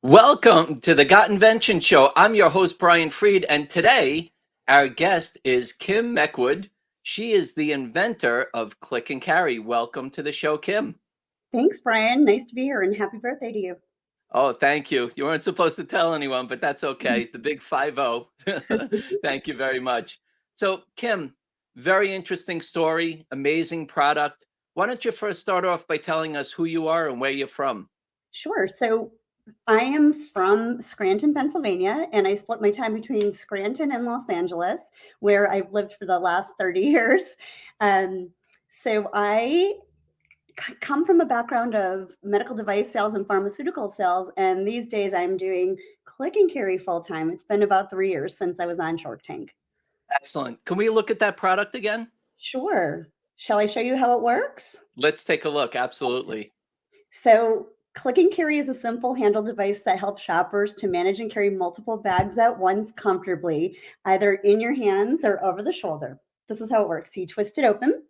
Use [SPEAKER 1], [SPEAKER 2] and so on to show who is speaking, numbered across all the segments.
[SPEAKER 1] Welcome to the Got Invention Show. I'm your host, Brian Freed, and today our guest is Kim Meckwood. She is the inventor of Click and Carry. Welcome to the show, Kim.
[SPEAKER 2] Thanks, Brian. Nice to be here and happy birthday to you.
[SPEAKER 1] Oh, thank you. You weren't supposed to tell anyone, but that's okay. The big 5-0. Thank you very much. So, Kim, very interesting story, amazing product. Why don't you first start off by telling us who you are and where you're from?
[SPEAKER 2] Sure. So I am from Scranton, Pennsylvania, and I split my time between Scranton and Los Angeles, where I've lived for the last 30 years. Um, so I come from a background of medical device sales and pharmaceutical sales, and these days I'm doing click and carry full time. It's been about 3 years since I was on Shark Tank.
[SPEAKER 1] Excellent. Can we look at that product again?
[SPEAKER 2] Sure. Shall I show you how it works?
[SPEAKER 1] Let's take a look. Absolutely.
[SPEAKER 2] So, Click and Carry is a simple handle device that helps shoppers to manage and carry multiple bags at once comfortably, either in your hands or over the shoulder. This is how it works. You twist it open,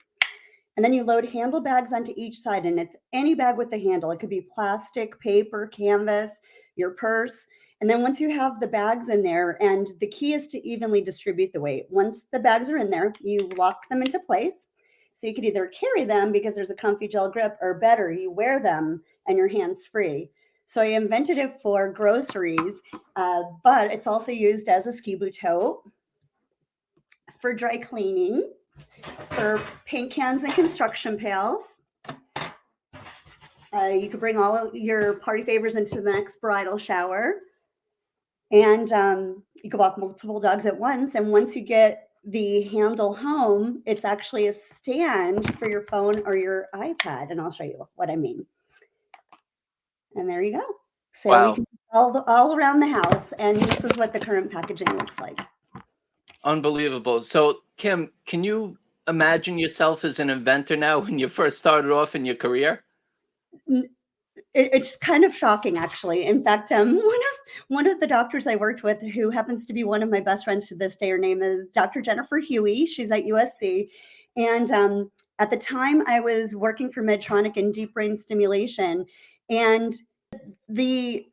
[SPEAKER 2] and then you load handle bags onto each side, and it's any bag with the handle. It could be plastic, paper, canvas, your purse. And then once you have the bags in there, and the key is to evenly distribute the weight. Once the bags are in there, you lock them into place. So you could either carry them because there's a comfy gel grip, or better, you wear them and your hands free. So I invented it for groceries, but it's also used as a ski boot tote, for dry cleaning, for paint cans and construction pails. You could bring all of your party favors into the next bridal shower. And you can walk multiple dogs at once. And once you get the handle home, it's actually a stand for your phone or your iPad. And I'll show you what I mean. And there you go. So you
[SPEAKER 1] Wow.
[SPEAKER 2] can all around the house. And this is what the current packaging looks like.
[SPEAKER 1] Unbelievable. So, Kim, can you imagine yourself as an inventor now when you first started off in your career?
[SPEAKER 2] It's kind of shocking, actually. In fact, one of the doctors I worked with, who happens to be one of my best friends to this day, her name is Dr. Jennifer Huey. She's at USC, and at the time, I was working for Medtronic in deep brain stimulation, and the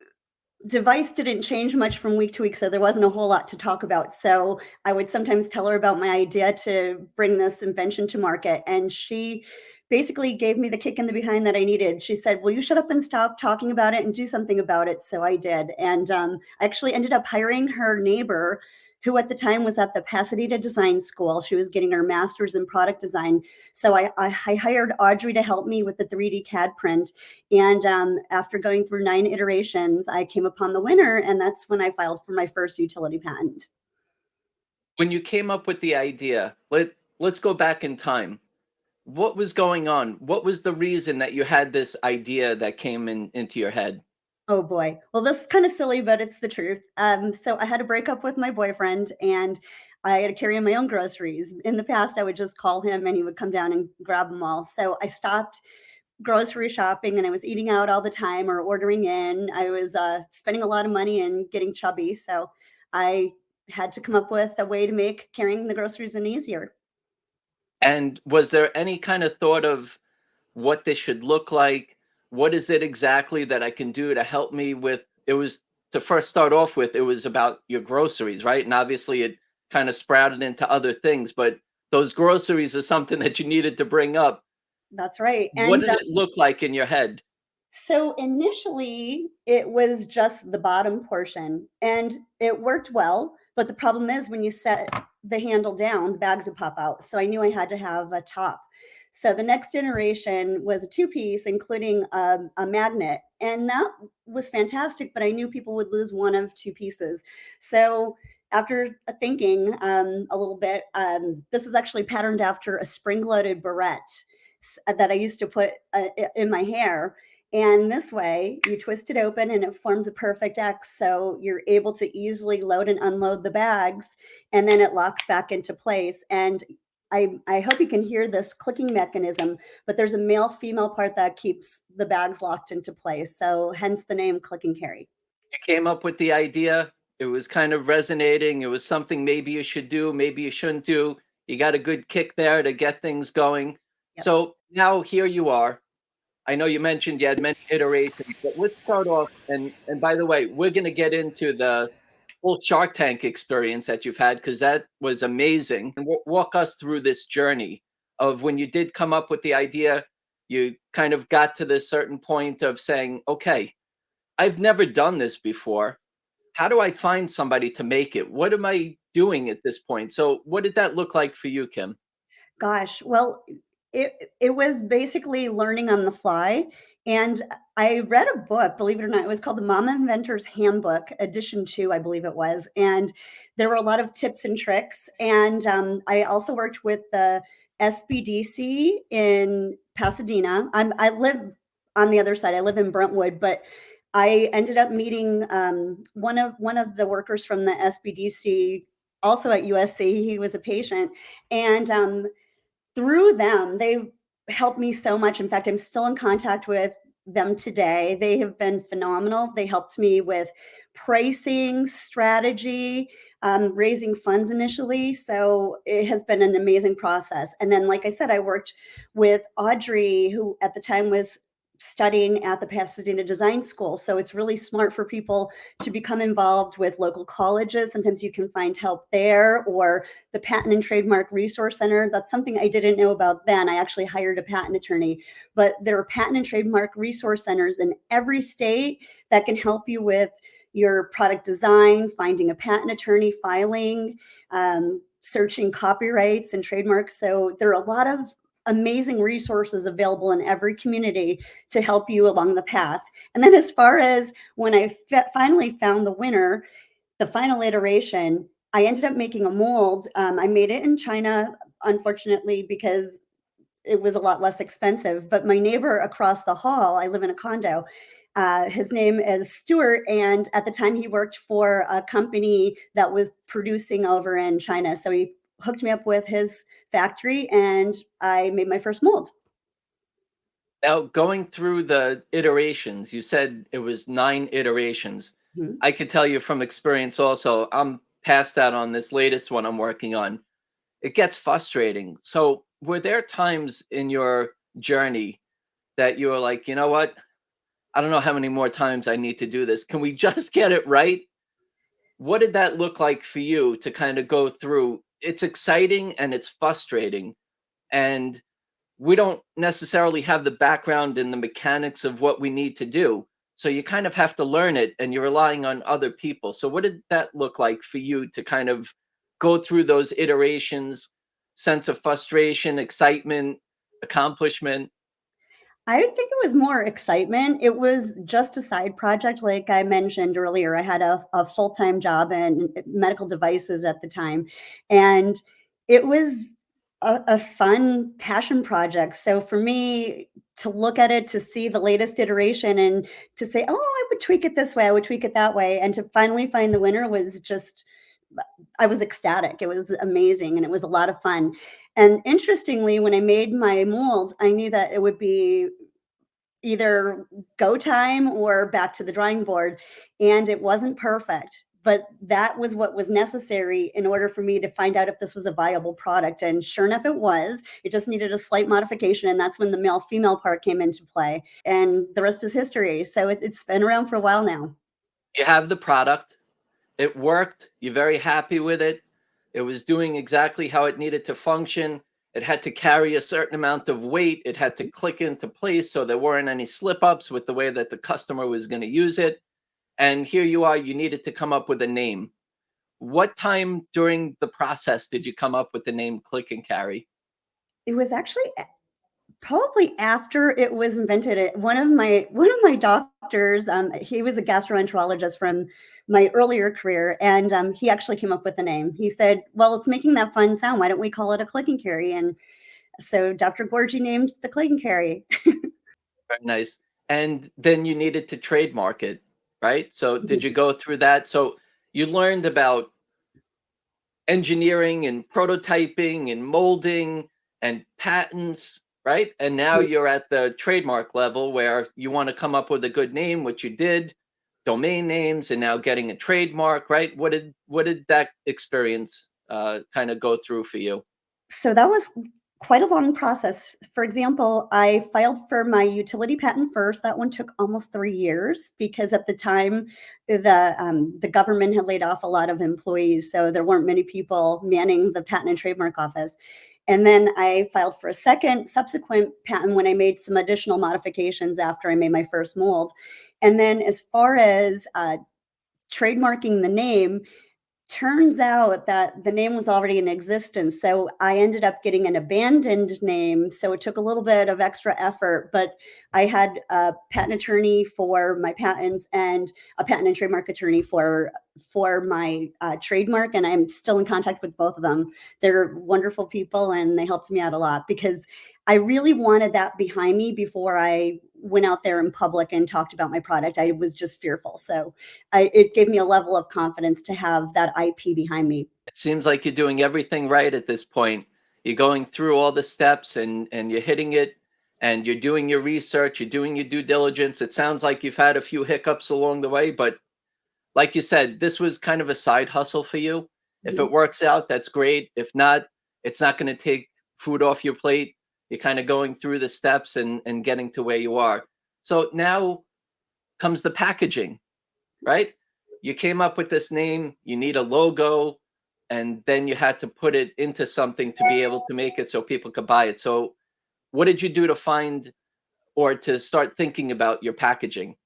[SPEAKER 2] device didn't change much from week to week, so there wasn't a whole lot to talk about. So I would sometimes tell her about my idea to bring this invention to market, and she basically gave me the kick in the behind that I needed. She said, "Will you shut up and stop talking about it and do something about it?" So I did, and I actually ended up hiring her neighbor, who at the time was at the Pasadena Design School. She was getting her master's in product design. So I hired Audrey to help me with the 3D CAD print. And after going through 9 iterations, I came upon the winner, and that's when I filed for my first utility patent.
[SPEAKER 1] When you came up with the idea, let's go back in time. What was going on? What was the reason that you had this idea that came into your head?
[SPEAKER 2] Oh boy. Well, this is kind of silly, but it's the truth. So I had to break up with my boyfriend, and I had to carry my own groceries. In the past, I would just call him and he would come down and grab them all. So I stopped grocery shopping, and I was eating out all the time or ordering in. I was spending a lot of money and getting chubby. So I had to come up with a way to make carrying the groceries in easier.
[SPEAKER 1] And was there any kind of thought of what this should look like? What is it exactly that I can do to help me with it was to first start off with, it was about your groceries, right? And obviously it kind of sprouted into other things, but those groceries are something that you needed to bring up.
[SPEAKER 2] That's right.
[SPEAKER 1] What
[SPEAKER 2] And
[SPEAKER 1] did it look like in your head?
[SPEAKER 2] so initially, it was just the bottom portion, and it worked well. But the problem is, when you set the handle down, the bags would pop out. So I knew I had to have a top. So the next iteration was a two-piece, including a magnet, and that was fantastic. But I knew people would lose one of two pieces. So after thinking a little bit, this is actually patterned after a spring-loaded barrette that I used to put in my hair, and this way, you twist it open and it forms a perfect X. So you're able to easily load and unload the bags, and then it locks back into place. And I hope you can hear this clicking mechanism, but there's a male female part that keeps the bags locked into place. So hence the name Click and Carry.
[SPEAKER 1] You came up with the idea, it was kind of resonating, it was something maybe you should do, maybe you shouldn't do. You got a good kick there to get things going.
[SPEAKER 2] Yep.
[SPEAKER 1] So now here you are. I know you mentioned you had many iterations, but let's start off. And by the way, we're going to get into the whole Shark Tank experience that you've had because that was amazing. And walk us through this journey of when you did come up with the idea, you kind of got to this certain point of saying, okay, I've never done this before. How do I find somebody to make it? What am I doing at this point? So, what did that look like for you, Kim?
[SPEAKER 2] Gosh, well, it was basically learning on the fly, and I read a book, believe it or not, it was called The Mama Inventor's Handbook, edition 2, I believe it was, and there were a lot of tips and tricks, and, I also worked with the SBDC in Pasadena. I live on the other side, I live in Brentwood, but I ended up meeting, one of the workers from the SBDC also at USC. He was a patient, and, through them, they've helped me so much. In fact, I'm still in contact with them today. They have been phenomenal. They helped me with pricing, strategy, raising funds initially. So it has been an amazing process. And then, like I said, I worked with Audrey, who at the time was studying at the Pasadena Design School. So it's really smart for people to become involved with local colleges. Sometimes you can find help there, or the Patent and Trademark Resource Center. That's something I didn't know about then. I actually hired a patent attorney, but there are patent and trademark resource centers in every state that can help you with your product design, finding a patent attorney, filing, searching copyrights and trademarks. So there are a lot of amazing resources available in every community to help you along the path. And then, as far as when I finally found the winner, the final iteration, I ended up making a mold. I made it in China, unfortunately, because it was a lot less expensive. But my neighbor across the hall, I live in a condo. His name is Stuart, and at the time he worked for a company that was producing over in China. So he hooked me up with his factory, and I made my first mold.
[SPEAKER 1] Now, going through the iterations, you said it was 9 iterations.
[SPEAKER 2] Mhm.
[SPEAKER 1] I could tell you from experience also, I'm past that on this latest one I'm working on. It gets frustrating. So, were there times in your journey that you were like, you know what? I don't know how many more times I need to do this. Can we just get it right? What did that look like for you to kind of go through? It's exciting and it's frustrating. And we don't necessarily have the background in the mechanics of what we need to do. So you kind of have to learn it and you're relying on other people. So what did that look like for you to kind of go through those iterations, sense of frustration, excitement, accomplishment?
[SPEAKER 2] I think it was more excitement. It was just a side project. Like I mentioned earlier, I had a full time job in medical devices at the time. And it was a fun passion project. So for me to look at it, to see the latest iteration and to say, oh, I would tweak it this way, I would tweak it that way. And to finally find the winner was just, I was ecstatic. It was amazing and it was a lot of fun. And interestingly, when I made my mold, I knew that it would be either go time or back to the drawing board. And it wasn't perfect, but that was what was necessary in order for me to find out if this was a viable product. And sure enough, it was. It just needed a slight modification. And that's when the male female part came into play. And the rest is history. So it's been around for a while now.
[SPEAKER 1] You have the product, it worked, you're very happy with it. It was doing exactly how it needed to function. It had to carry a certain amount of weight. It had to click into place so there weren't any slip ups with the way that the customer was going to use it. And here you are, you needed to come up with a name. What time during the process did you come up with the name Click and Carry?
[SPEAKER 2] It was actually probably after it was invented. One of my doctors, he was a gastroenterologist from my earlier career, and he actually came up with the name. He said, "Well, it's making that fun sound. Why don't we call it a click and carry?" And so Dr. Gorgie named the click and carry.
[SPEAKER 1] Very nice. And then you needed to trademark it, right? So did you go through that? So you learned about engineering and prototyping and molding and patents, right? And now you're at the trademark level where you want to come up with a good name, which you did, domain names, and now getting a trademark, right? What did that experience kind of go through for you?
[SPEAKER 2] So that was Quite a long process. For example, I filed for my utility patent first. That one took almost 3 years because at the time, the government had laid off a lot of employees, so there weren't many people manning the patent and trademark office. And then I filed for a second subsequent patent when I made some additional modifications after I made my first mold. And then as far as, trademarking the name, turns out that the name was already in existence, so I ended up getting an abandoned name, so it took a little bit of extra effort, but I had a patent attorney for my patents and a patent and trademark attorney for my, trademark, and I'm still in contact with both of them. They're wonderful people, and they helped me out a lot because I really wanted that behind me before I went out there in public and talked about my product. I was just fearful, so it gave me a level of confidence to have that IP behind me.
[SPEAKER 1] It seems like you're doing everything right at this point. You're going through all the steps and you're hitting it and you're doing your research, you're doing your due diligence. It sounds like you've had a few hiccups along the way, but like you said, this was kind of a side hustle for you. If
[SPEAKER 2] Mhm.
[SPEAKER 1] it works out, that's great. If not, it's not going to take food off your plate. You're kind of going through the steps and getting to where you are. So now comes the packaging, right? You came up with this name, you need a logo, and then you had to put it into something to be able to make it so people could buy it. So, what did you do to find or to start thinking about your packaging?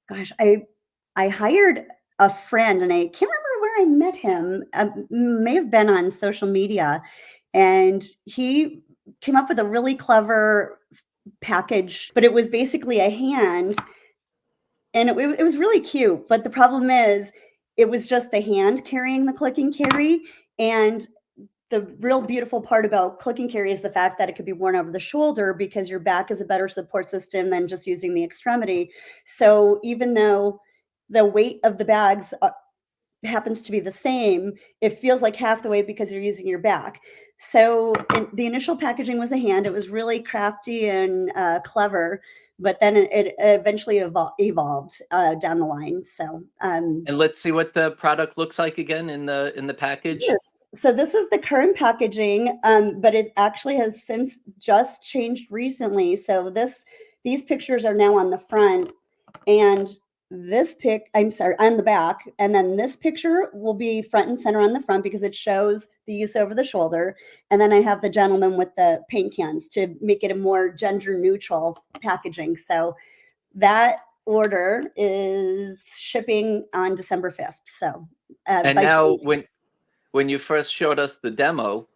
[SPEAKER 2] Gosh, I hired a friend, and I can't remember where I met him. May have been on social media, and he came up with a really clever package, but it was basically a hand, and it was really cute. But the problem is, it was just the hand carrying the click and carry, and the real beautiful part about click and carry is the fact that it could be worn over the shoulder because your back is a better support system than just using the extremity. So even though the weight of the bags happens to be the same, it feels like half the weight because you're using your back. So the initial packaging was a hand. It was really crafty and clever, but then it eventually evolved down the line. So
[SPEAKER 1] And let's see what the product looks like again in the package.
[SPEAKER 2] yes. So this is the current packaging, but it actually has since just changed recently. So these pictures are now on the front, and I'm sorry, on the back, and then this picture will be front and center on the front because it shows the use over the shoulder. And then I have the gentleman with the paint cans to make it a more gender neutral packaging. So that order is shipping on December 5th. So
[SPEAKER 1] And
[SPEAKER 2] by
[SPEAKER 1] now
[SPEAKER 2] train.
[SPEAKER 1] when you first showed us the demo,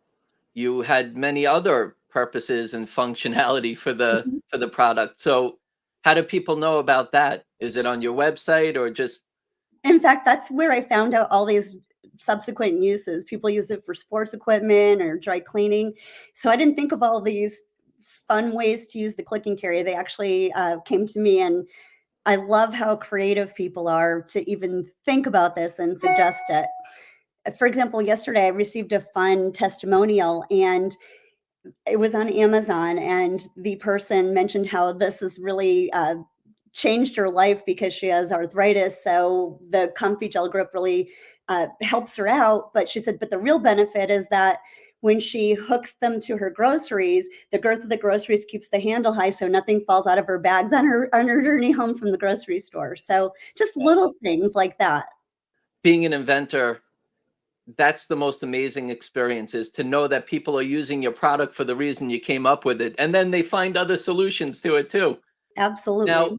[SPEAKER 1] you had many other purposes and functionality for the product. So, how do people know about that? Is it on your website or just
[SPEAKER 2] In fact, that's where I found out all these subsequent uses. People use it for sports equipment or dry cleaning. So I didn't think of all these fun ways to use the click and carry. They actually came to me, and I love how creative people are to even think about this and suggest it. For example, yesterday I received a fun testimonial, and it was on Amazon, and the person mentioned how this has really changed her life because she has arthritis. So the comfy gel grip really helps her out. But she said, but the real benefit is that when she hooks them to her groceries, the girth of the groceries keeps the handle high, so nothing falls out of her bags on her journey home from the grocery store. So just little things like that.
[SPEAKER 1] being an inventor? That's the most amazing experience is to know that people are using your product for the reason you came up with it, and then they find other solutions to it too. Now,
[SPEAKER 2] Absolutely.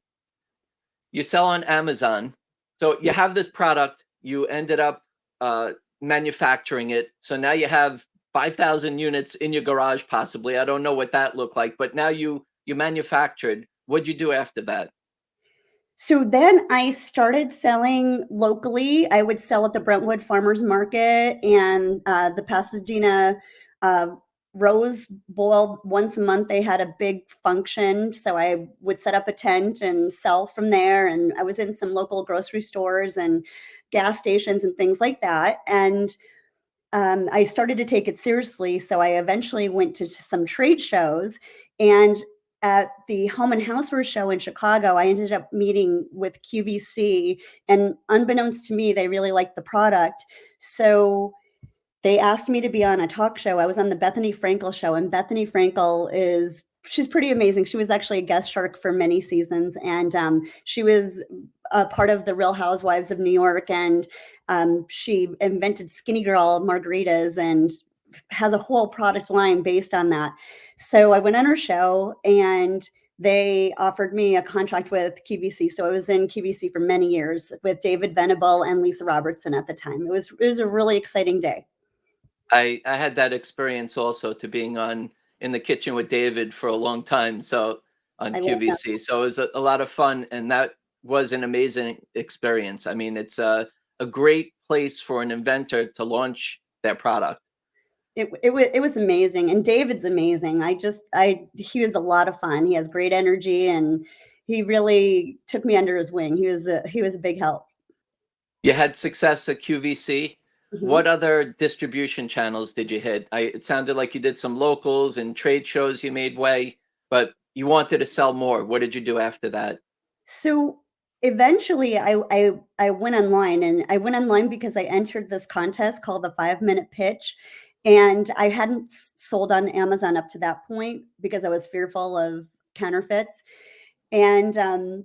[SPEAKER 1] you sell on Amazon. So you have this product, you ended up uh, manufacturing it. So now you have 5,000 units in your garage, possibly. I don't know what that looked like, but now you manufactured. What'd you do after that?
[SPEAKER 2] So then I started selling locally. I would sell at the Brentwood Farmers Market and the Pasadena uh, Rose Bowl. Once a month, they had a big function. So I would set up a tent and sell from there. And I was in some local grocery stores and gas stations and things like that. And I started to take it seriously. So I eventually went to some trade shows. And at the Home and Houseware show in Chicago, I ended up meeting with QVC. And unbeknownst to me, they really liked the product. So They asked me to be on a talk show. I was on the Bethany Frankel show, and Bethany Frankel she's pretty amazing. She was actually a guest shark for many seasons, and she was a part of the Real Housewives of New York, and she invented Skinny Girl margaritas and has a whole product line based on that. So I went on her show, and they offered me a contract with QVC. So I was in QVC for many years with David Venable and Lisa Robertson at the time. It was a really exciting day.
[SPEAKER 1] I had that experience also, to being on in the kitchen with David for a long time, so on
[SPEAKER 2] I love that.
[SPEAKER 1] QVC. So it was a lot of fun, and that was an amazing experience. I mean, it's a great place for an inventor to launch their product.
[SPEAKER 2] It was amazing, and David's amazing. I he was a lot of fun. He has great energy, and he really took me under his wing. He was a big help.
[SPEAKER 1] You had success at QVC.
[SPEAKER 2] Mhm.
[SPEAKER 1] What other distribution channels did you hit? It sounded like you did some locals and trade shows you made way, but you wanted to sell more. What did you do after that?
[SPEAKER 2] So eventually, I went online, and I went online because I entered this contest called the 5 minute pitch, and I hadn't sold on Amazon up to that point because I was fearful of counterfeits. And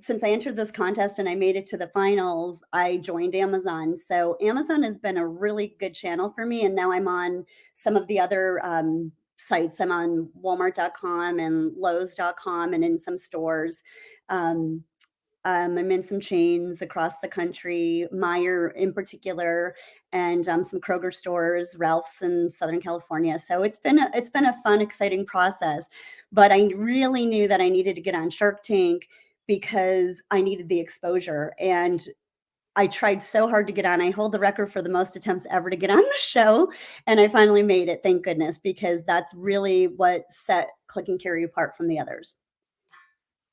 [SPEAKER 2] since I entered this contest and I made it to the finals, I joined Amazon. So Amazon has been a really good channel for me. And now I'm on some of the other sites. I'm on Walmart.com and Lowe's.com and in some stores. Um, I'm in some chains across the country, Meyer in particular, and some Kroger stores, Ralph's in Southern California. So it's been a fun, exciting process. But I really knew that I needed to get on Shark Tank because I needed the exposure. And I tried so hard to get on. I hold the record for the most attempts ever to get on the show, and I finally made it, thank goodness, because that's really what set Click and Carry apart from the others.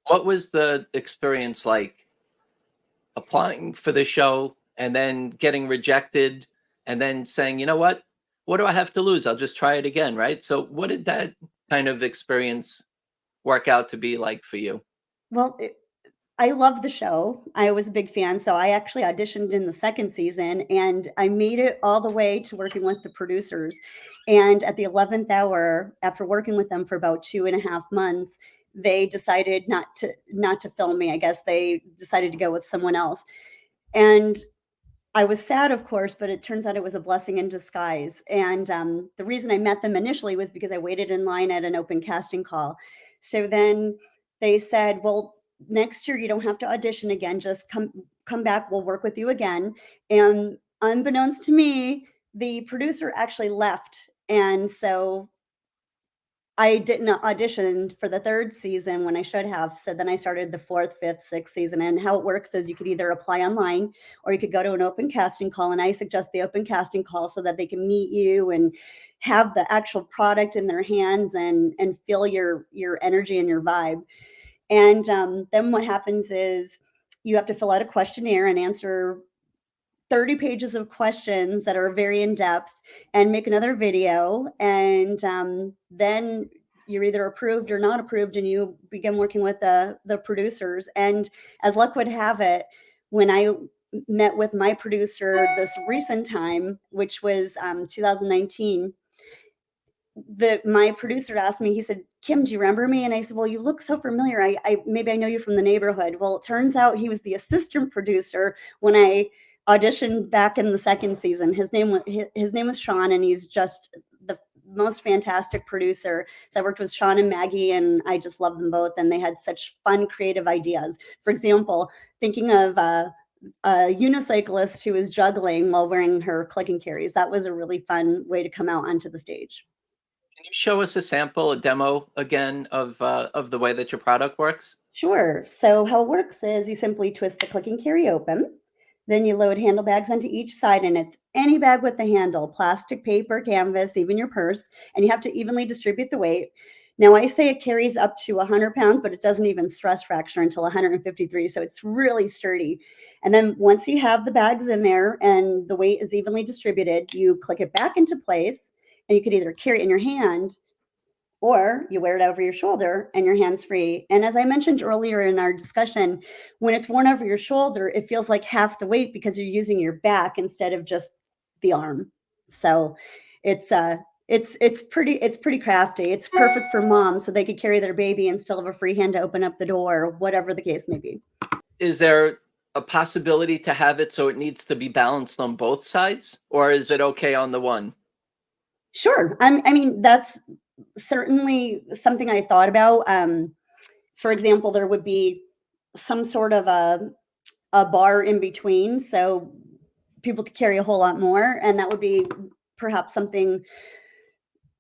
[SPEAKER 1] What was the experience like applying for the show and then getting rejected and then saying, you know what do I have to lose? I'll just try it again, right? So, what did that kind of experience work out to be like for you?
[SPEAKER 2] Well, I love the show. I was a big fan, so I actually auditioned in the second season, and I made it all the way to working with the producers. And at the 11th hour, after working with them for about 2.5 months, they decided not to film me. I guess they decided to go with someone else. And I was sad, of course, but it turns out it was a blessing in disguise. And the reason I met them initially was because I waited in line at an open casting call. So then they said, "Well, next year you don't have to audition again. Just come back. We'll work with you again." And unbeknownst to me, the producer actually left, and so I didn't audition for the 3rd season when I should have, so then I started the 4th, 5th, 6th season, and how it works is you could either apply online or you could go to an open casting call, and I suggest the open casting call so that they can meet you and have the actual product in their hands and feel your energy and your vibe. And, then what happens is you have to fill out a questionnaire and answer 30 pages of questions that are very in depth and make another video. And then you're either approved or not approved, and you begin working with the producers. And as luck would have it, when I met with my producer this recent time, which was 2019, my producer asked me, he said, "Kim, do you remember me?" And I said, "Well, you look so familiar. I maybe I know you from the neighborhood." Well, it turns out he was the assistant producer when I auditioned back in the second season. His name was Sean, and he's just the most fantastic producer. So I worked with Sean and Maggie, and I just love them both. And they had such fun, creative ideas. For example, thinking of a unicyclist who was juggling while wearing her click and carries. That was a really fun way to come out onto the stage.
[SPEAKER 1] Can you show us a sample, a demo again of the way that your product works?
[SPEAKER 2] Sure. So how it works is you simply twist the click and carry open. Then you load handlebags onto each side, and it's any bag with the handle, plastic, paper, canvas, even your purse, and you have to evenly distribute the weight. Now, I say it carries up to 100 pounds, but it doesn't even stress fracture until 153. So it's really sturdy. And then once you have the bags in there and the weight is evenly distributed, you click it back into place, and you could either carry it in your hand or you wear it over your shoulder and your hands free. And as I mentioned earlier in our discussion, when it's worn over your shoulder, it feels like half the weight because you're using your back instead of just the arm. So It's it's pretty crafty. It's perfect for moms so they could carry their baby and still have a free hand to open up the door, whatever the case may be.
[SPEAKER 1] Is there a possibility to have it so it needs to be balanced on both sides, or is it okay on the one?
[SPEAKER 2] Sure. I mean, that's certainly something I thought about. For example, there would be some sort of a bar in between, so people could carry a whole lot more, and that would be perhaps something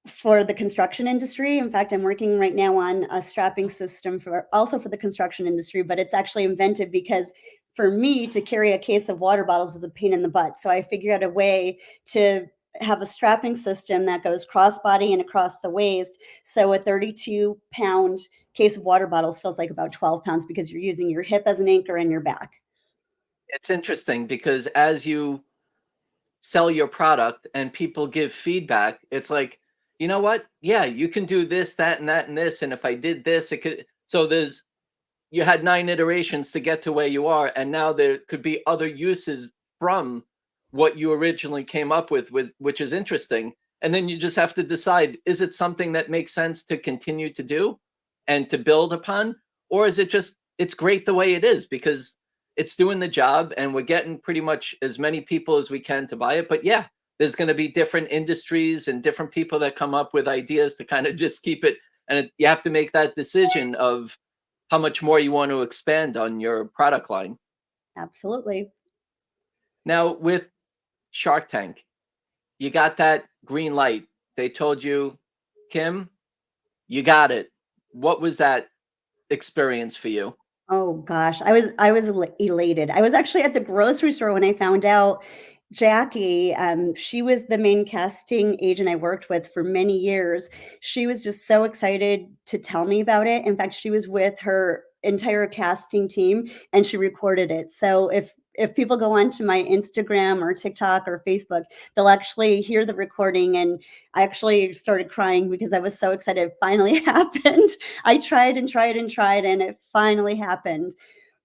[SPEAKER 2] for the construction industry. In fact, I'm working right now on a strapping system for also for the construction industry, but it's actually invented because for me to carry a case of water bottles is a pain in the butt. So I figured out a way to have a strapping system that goes crossbody and across the waist. So a 32-pound case of water bottles feels like about 12 pounds because you're using your hip as an anchor and your back.
[SPEAKER 1] It's interesting because as you sell your product and people give feedback, it's like, you know what? Yeah, you can do this, that, and that, and this. And if I did this, it could. So you had 9 iterations to get to where you are. And now there could be other uses from what you originally came up with, which is interesting. And then you just have to decide, is it something that makes sense to continue to do and to build upon? Or is it just, it's great the way it is because it's doing the job and we're getting pretty much as many people as we can to buy it. But yeah, there's going to be different industries and different people that come up with ideas to kind of just keep it. And you have to make that decision of how much more you want to expand on your product line.
[SPEAKER 2] Absolutely.
[SPEAKER 1] Now, with Shark Tank, you got that green light. They told you, Kim, you got it. What was that experience for you?
[SPEAKER 2] Oh gosh, I was elated. I was actually at the grocery store when I found out Jackie, she was the main casting agent I worked with for many years. She was just so excited to tell me about it. In fact, she was with her entire casting team and she recorded it. So if people go onto my Instagram or TikTok or Facebook, they'll actually hear the recording. And I actually started crying because I was so excited. It finally happened. I tried and tried and tried, and it finally happened.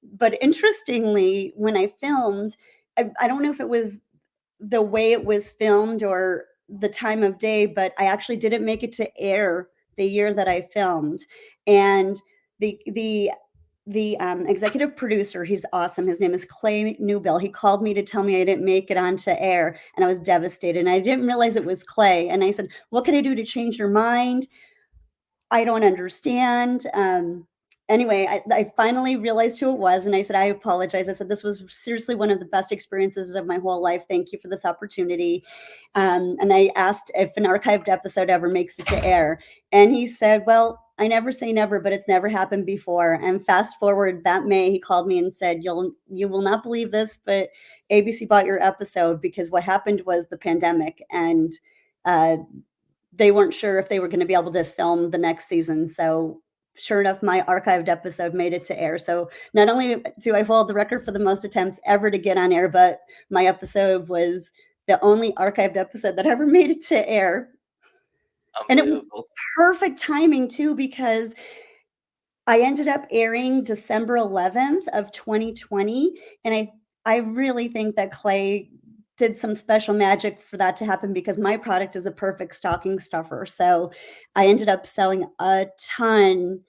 [SPEAKER 2] But interestingly, when I filmed, I don't know if it was the way it was filmed or the time of day, but I actually didn't make it to air the year that I filmed. And the executive producer, he's awesome. His name is Clay Newbill. He called me to tell me I didn't make it onto air, and I was devastated. And I didn't realize it was Clay. And I said, "What can I do to change your mind? I don't understand." Anyway, I finally realized who it was, and I said, "I apologize." I said, "This was seriously one of the best experiences of my whole life. Thank you for this opportunity." And I asked if an archived episode ever makes it to air, and he said, "Well, I never say never, but it's never happened before." And fast forward that May, he called me and said, "You will not believe this, but ABC bought your episode because what happened was the pandemic, and uh, they weren't sure if they were going to be able to film the next season." So sure enough, my archived episode made it to air. So not only do I hold the record for the most attempts ever to get on air, but my episode was the only archived episode that ever made it to air. And it was
[SPEAKER 1] Unbelievable.
[SPEAKER 2] perfect timing too, because I ended up airing December 11th of 2020, and I really think that Clay did some special magic for that to happen because my product is a perfect stocking stuffer. So I ended up selling a ton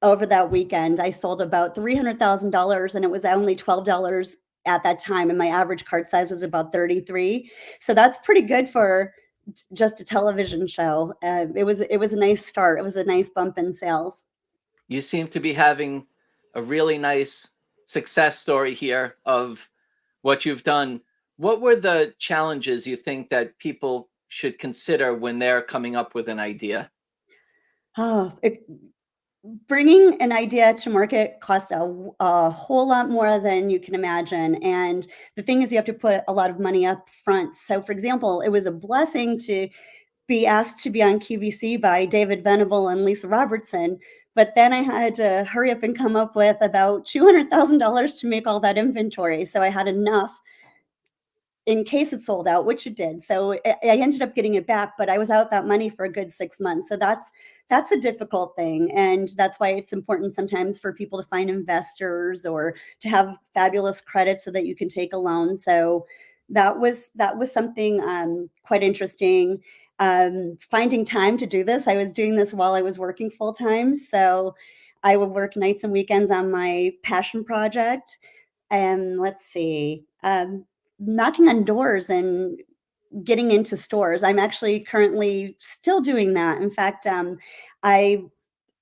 [SPEAKER 2] over that weekend. I sold about $300,000 and it was only $12 at that time, and my average cart size was about 33. So that's pretty good for just a television show. It was a nice start. It was a nice bump in sales.
[SPEAKER 1] You seem to be having a really nice success story here of what you've done. What were the challenges you think that people should consider when they're coming up with an idea?
[SPEAKER 2] Oh, bringing an idea to market costs a whole lot more than you can imagine. And the thing is, you have to put a lot of money up front. So, for example, it was a blessing to be asked to be on QVC by David Venable and Lisa Robertson. But then I had to hurry up and come up with about $200,000 to make all that inventory. So I had enough in case it sold out, which it did. So I ended up getting it back, but I was out that money for a good 6 months. So that's a difficult thing, and that's why it's important sometimes for people to find investors or to have fabulous credit so that you can take a loan. So that was something quite interesting. finding time to do this. I was doing this while I was working full time. So I would work nights and weekends on my passion project. And let's see, knocking on doors and getting into stores. I'm actually currently still doing that. In fact, I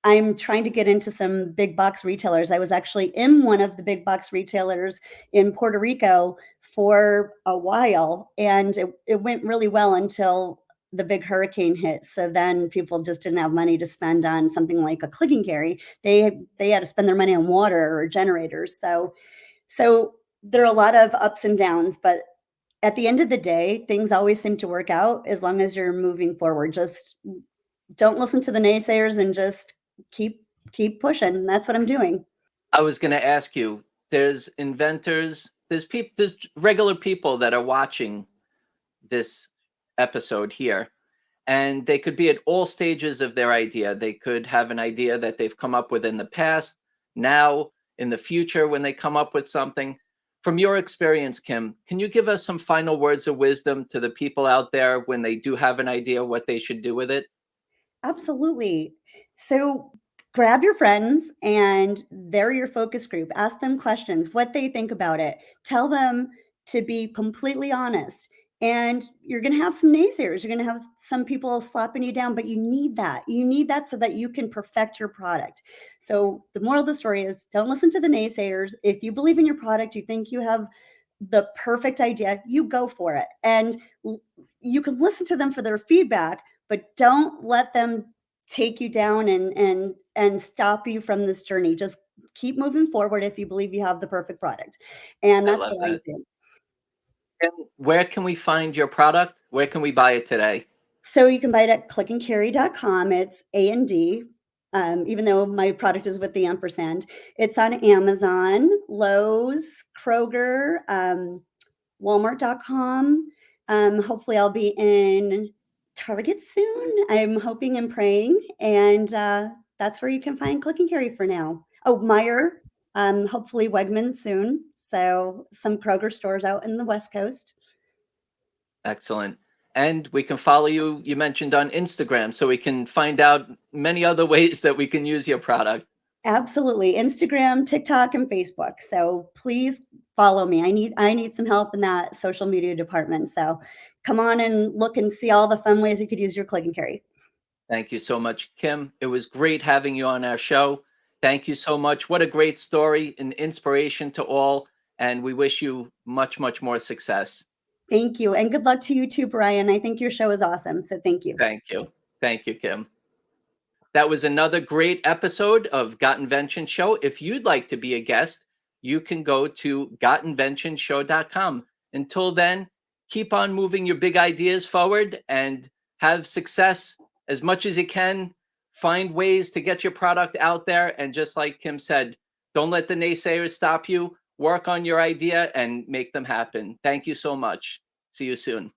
[SPEAKER 2] I'm trying to get into some big box retailers. I was actually in one of the big box retailers in Puerto Rico for a while, and it went really well until the big hurricane hit. So then people just didn't have money to spend on something like a click and carry. They had to spend their money on water or generators. So there are a lot of ups and downs, but at the end of the day, things always seem to work out as long as you're moving forward. Just don't listen to the naysayers and just keep pushing. That's what I'm doing.
[SPEAKER 1] I was going to ask you, there's inventors, there's regular people that are watching this episode here, and they could be at all stages of their idea. They could have an idea that they've come up with in the past, now, in the future, when they come up with something. From your experience, Kim, can you give us some final words of wisdom to the people out there when they do have an idea what they should do with it?
[SPEAKER 2] Absolutely. So grab your friends and they're your focus group. Ask them questions, what they think about it. Tell them to be completely honest. And you're going to have some naysayers. You're going to have some people slapping you down, but you need that. You need that so that you can perfect your product. So the moral of the story is don't listen to the naysayers. If you believe in your product, you think you have the perfect idea, you go for it. And you can listen to them for their feedback, but don't let them take you down and stop you from this journey. Just keep moving forward if you believe you have the perfect product. And
[SPEAKER 1] I
[SPEAKER 2] that's
[SPEAKER 1] love
[SPEAKER 2] what I
[SPEAKER 1] that.
[SPEAKER 2] do.
[SPEAKER 1] And where can we find your product? Where can we buy it today?
[SPEAKER 2] So you can buy it at clickandcarry.com. It's A&D. Even though my product is with the ampersand, it's on Amazon, Lowe's, Kroger, Walmart.com. Hopefully, I'll be in Target soon. I'm hoping and praying, and that's where you can find Click and Carry for now. Oh, Meyer, hopefully Wegmans soon. So some Kroger stores out in the West Coast.
[SPEAKER 1] Excellent. And we can follow you, you mentioned on Instagram, so we can find out many other ways that we can use your product.
[SPEAKER 2] Absolutely, Instagram, TikTok, and Facebook. So please follow me. I need some help in that social media department. So come on and look and see all the fun ways you could use your Click and Carry.
[SPEAKER 1] Thank you so much, Kim. It was great having you on our show. Thank you so much. What a great story, an inspiration to all. And we wish you much, much more success.
[SPEAKER 2] Thank you. And good luck to you too, Brian. I think your show is awesome. So thank you.
[SPEAKER 1] Thank you. Thank you, Kim. That was another great episode of Got Invention Show. If you'd like to be a guest, you can go to gotinventionshow.com. Until then, keep on moving your big ideas forward and have success as much as you can. Find ways to get your product out there. And just like Kim said, don't let the naysayers stop you. Work on your idea and make them happen. Thank you so much. See you soon.